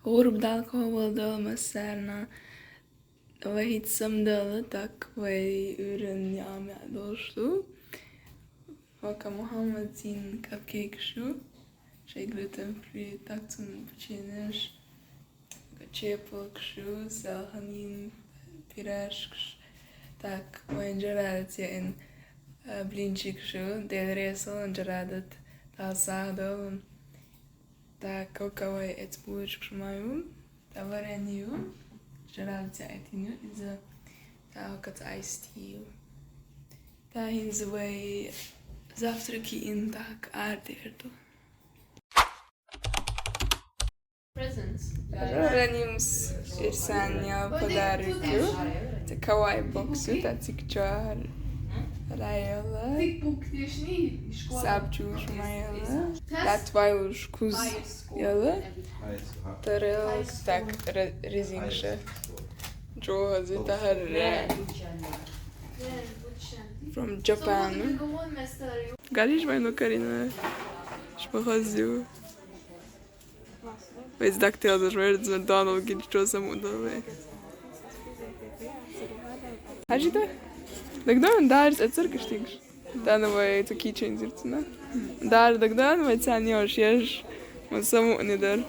غربة oldu mesela ve hiç samdalı tak ve ürün yağmaya dostu. Vaka Muhammed'in cupcake şu şey gluten free taktım pişinir. Çepok şu sahanin piraşk tak oyuncarat ya in blinčik şu delreso oyuncarat ta sağdalın. Da kakao et bułeczk mają, da wareniu, żeralcia etiniu i za da okat iced tea. Da hinzway завтраки in tak arderdo. Presents. Wareniums irsania podarku, te kawaii boxu, da cikčar rajala, sabčuš majala, da tvajuš kuz jala, tarel tak rizingše. Джози tahar from Japan. Gališ vajno Karina, špahazio. Već daktildaš verds med Donald gič čo sam udove. Haži to? Dagdan dars et cirkaštīgs. Tā nav vai tu keychains ir, ne? Dar dagdan vai sen još ješ, man samu nidar.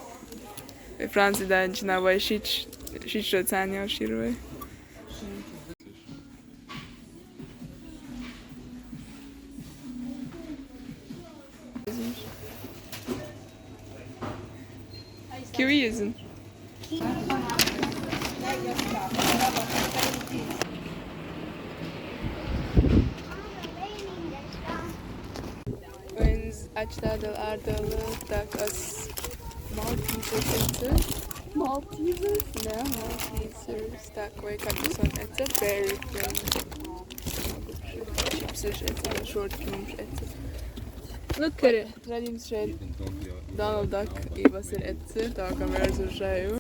Vai Franci daņš nav vai šič to sen još ir vai. Kivi yüzün. Eid Al-Adha tak as Maltesers. Maltesers? Ne, Maltesers. Tak vai katru son etse berry film. Chipsish etse, short films etse. Look at it. Radim šeit Donald Duck i vas ir etse, tā kā mēs uz šeju.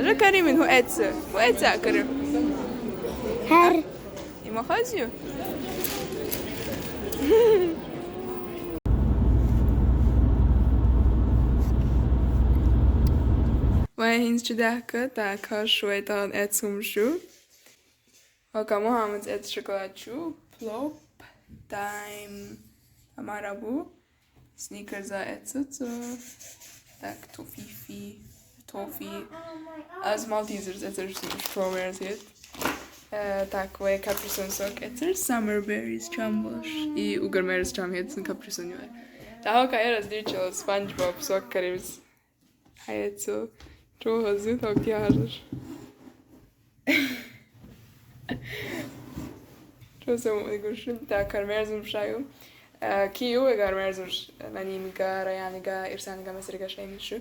Że Karimin hu etse Karim. Her I ma chodzi? Vai hins čidēka, tā kā šoi tādu etsumšu. Vaka Muhammeds et šokolādšu, plop, time, amarabu, sneakers etsucu, tak toffee, az Maltesers etsucu strawberries hit. Tak vai kaprison sok etsucu, summer berries čamboš I ugarmeris čam hit sun kaprison joj. Tā haka eras dičo SpongeBob sok karims. Hayetsu. Čo hazi, tak ťažeš. Čo som ugušim, tak ar merzum šaju. Kiju ar merzum nanimiga, rajaniga, irsaniga mesriga šajmišu.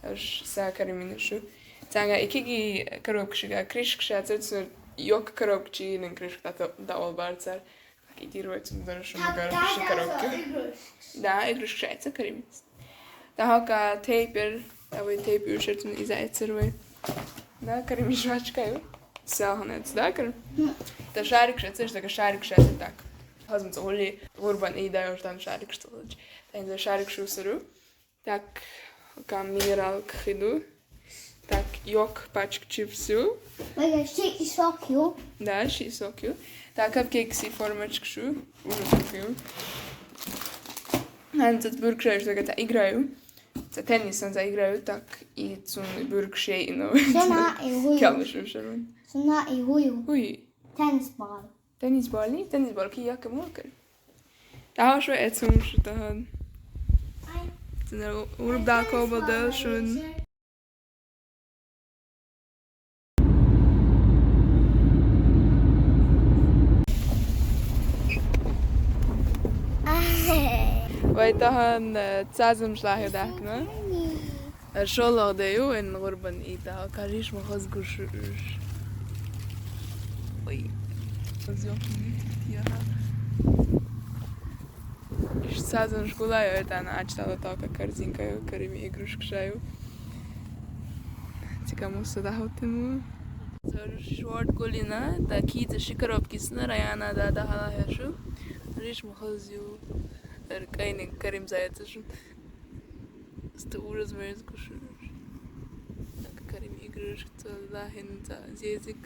Aš sa kariminišu. Canga ikigi karobkšiga, kriškša, cercu jok karobkči, nen kriškta da olbarcar. Tak itirvojcum donošu magarobkši karobkju. Da, igruškša etsa kariminis. Da haka taper, Vai teip üršertun iza etser vai. Da, karim išvačkaju. Sāhan ets, da, karim? Da šārikš etser, da ka šārikš etser tak. Hazmats oli г1урбан idajoš dan šārikš tolač. Da inza šārikš usaru. Tak, ka mineral khidu. Tak, jok pačk čipsu. Vai šī sokju. Da, šī sokju. Da, cupcakes I formačkšu. Užu sokju. Hancat burkšajš, da ka ta igraju. Za tennisan zaigravaju tak I sun burkšejino. Sona I huju. Kalmışım şarun. Sona I huju. Ui. Tennisball. Tennisball ni? Tennisball ki jaka mulkar. Daha şu etsum şu daha. Sen urubda kobalda şun. Vai tahan tsazım şlahidak ne? Şolla deyu en г1урбан I daha kariş mahaz guşuş. Oy. Az yok ya. Tsazım şkola yo tana açtala taka karzinka yo karimi igrušk šaju. Cika musa da hotinu. شوارد كلنا تأكيد الشكر بكيسنا ريانا دا هلا هشو ريش مخزيو كاين كريم زايد شو استورز ميرز كشو كريم يجرش تلا هنتا زيزك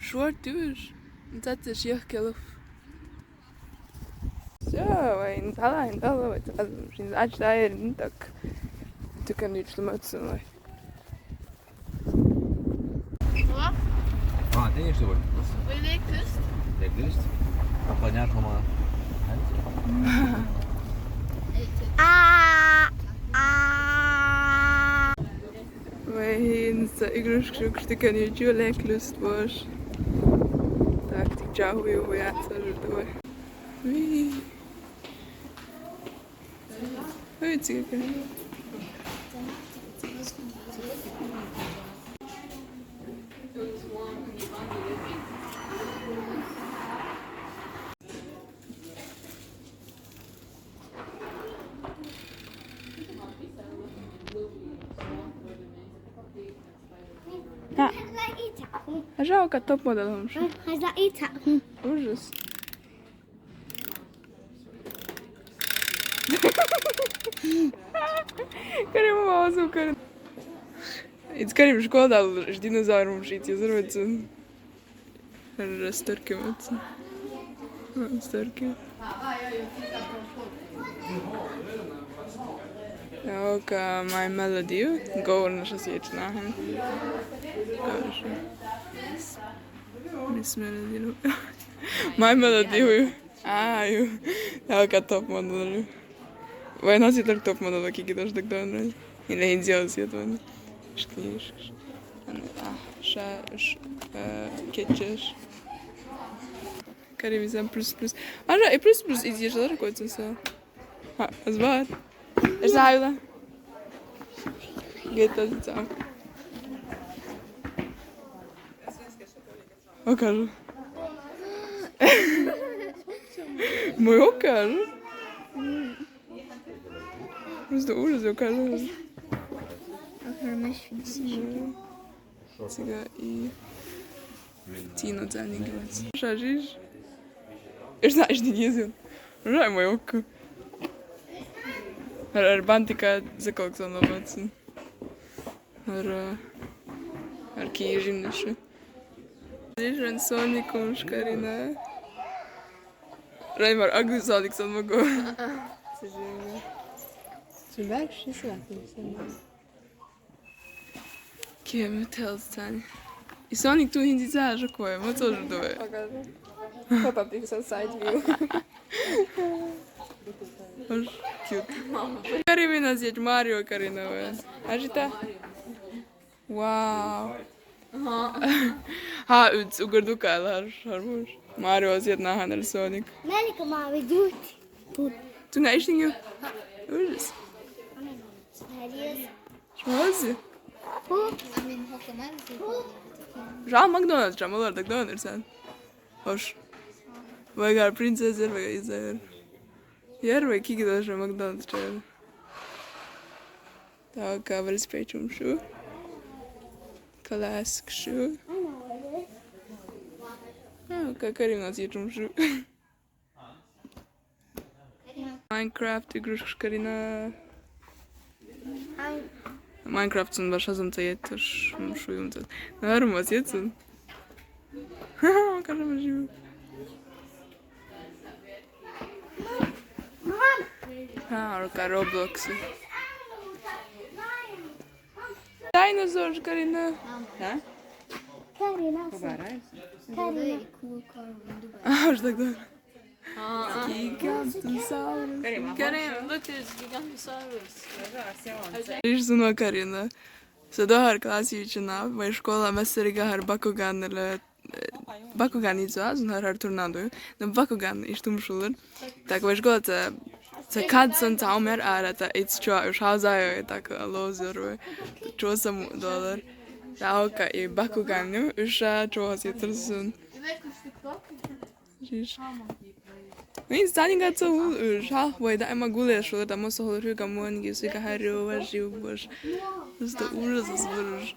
شوارد دوش انت تشيخ كلف وين هلا وين مش عايش داير انتك تكن يتلمتسن Ah, det är stort. Wil je kust? Det är gust. Apanya kommer. Вайн за игрушек, что kan je jo lekker lust was. Dacht ik jou hoe ja zo door. Wie. Weet je kan. Жалко топ моделом. Ужас. Карим мазу карим. It's карим шкода, ж динозавром жить, я зарваться. Расторкиваться. Расторкиваться. Жалко my melody. Go на сейчас едешь нахуй. Miss Melody. My Melody. Aju. Жалко топ моделу. Vai nós ir top model aqui que nós daqui ele é indioso então esquece ketchup Karim plus já é plus existe outra coisa só as var já aí lá geta então o cara meu cara Просто ужас, я кажу. Сега и Тина занигивается. Шажиш? Я знаешь, не ездил. Жай мой око. Арбантика за коллекционоваться. Аркиежим нашу. Здесь же Соником шкарина. Раймар, агли Соник сон могу. Kim tillstånd. I Sonic tog hindi så så kvar. Vad tror du då? Pappa fick så side view. Cute. Karimina zjedź Mario Karinowe. Ażita? Wow. Ha, üç ugardukalar harmış. Mario zjedź na hanel Sonic. Melika mavi dut. Tu ne işin yok? Ужас. Шмози? Жал Макдональдс, жамалар Макдональдс sen. Hoş. Vegar prinsesser ve izler. Yer ve iki gidiyor şu Макдональдс çağır. Daha kavel spectrum şu. Klasik şu. Karim naziyecum şu. Minecraft игрушка Карина. Minecraft sunt așa sunt tăiet și nu știu cum să. Dar rămas iețu. Ca așa mă știu. Ca Roblox. Dinosaur Karina. Da? Karina. Karina. Aș da doar. Gigantosaurus. Karim, look at Gigantosaurus. Ești sună Karina. Să doar klasičina, moja škola meseriga har Bakugan izvaz, un har tornado. Na Bakugan ištumšulur. Tak moja škola se kad sam taumer ara ta it's čo už hauzajo tak lozor. Čo sam dolar. Tauka i Bakuganu už čo si trsun. Žiš. Niin staninga co šah voi da ima gule šuler da moso holur huga mongi suga haru va živboš. To ужас zvrš.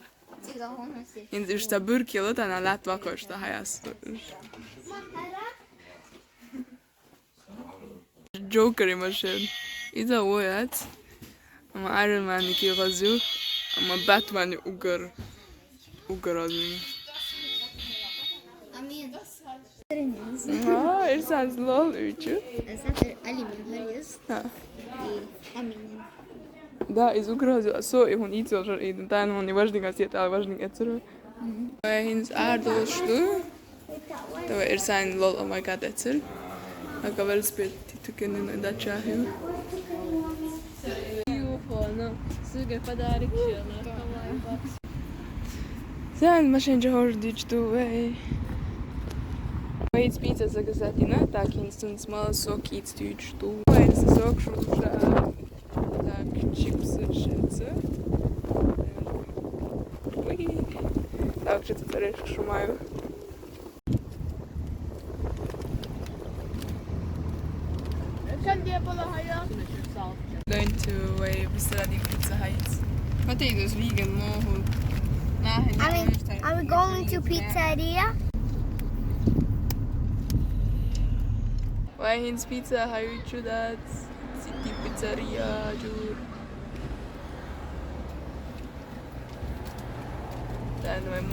In just a burkilot, en lätt vackert det här Joker maskin. إذا وقعت أما Iron Man كي غزو أما Batman أجر أزمي. إرسال لول أيشو. Da is ugrozo so i hon iets al i den dan hon i važnega sjeta važnega cero. Hins aardoštu. To je zijn lol oh my god etzer. Aga vel spet ti kunnen in dat chahu. Zijn machine George dit do way. Wait pizza za gazetina, tak instant small so kids dit do. Wait so kruša. Tak, chipsy, chipsy. Tak, czy to też szumają. Going to a Bistrading Pizza Heights. Wat is dus vegan mogelijk? Are we going to pizzeria? Wij hins pizza Heights dat City Pizzeria jur. Dan wij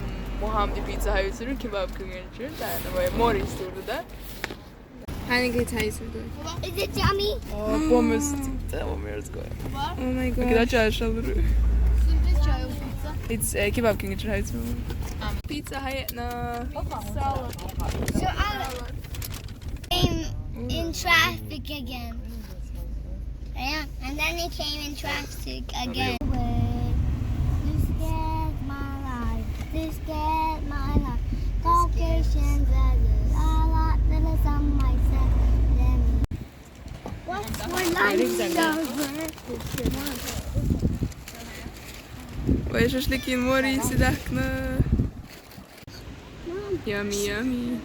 Mohammed Pizza Heights jur kebab kungen jur. Dan wij Morris jur dat. Hangi Heights jur. Is it yummy? Oh, pommes. Dat was meer goed. Oh my god. Ik dat jij zal doen. It's kebab kungen jur Heights. Pizza Heights na. Salad. So I in traffic again. Yeah, and then they came in traffic again. This get my life. This get my life. Caucasians a lot that some might say. What's for lunch? Wij шашлыки in Morris dakna. Yummy, yummy.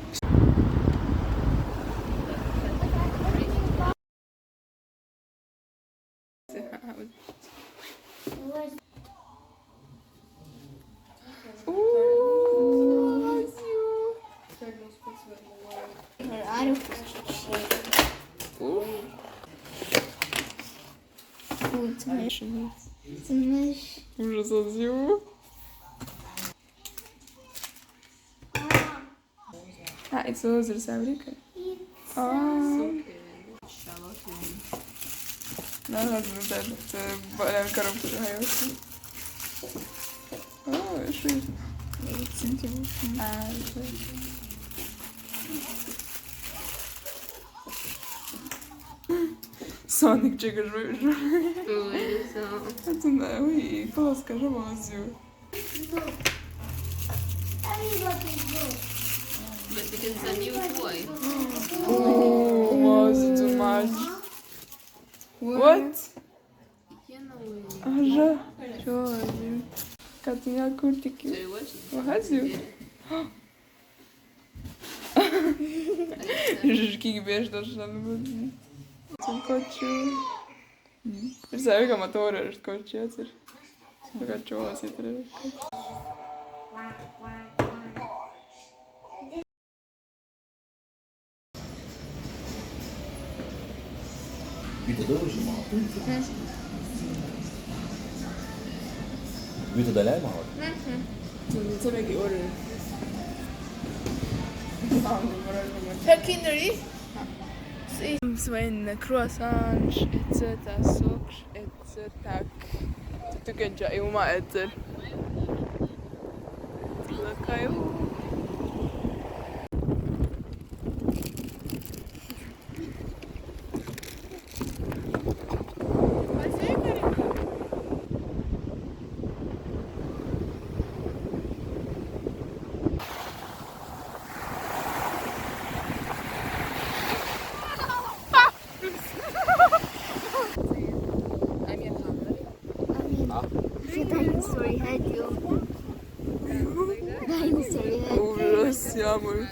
Ужас азю. It's also Sabrika. Надо это коробку hayatı. Şu. Sonic чекаешь. Это на ой, класс, скажи мазю. But because it's a new toy. Oh, was too much. What? Ага. Чё? Катя куртики. Вахазю. Жижки бежишь даже на нубу. Zum Kochu. Ich sage auch Motor, ist Kochu jetzt. Ich habe schon was drin. Bitte doji mal. Bitte da lei mal. Zum Zeige Ore. Her kinderi? Sven croissants, etc. Sok, etc. Tu kan já eu uma etc. Lá caiu. Ужас, я мой.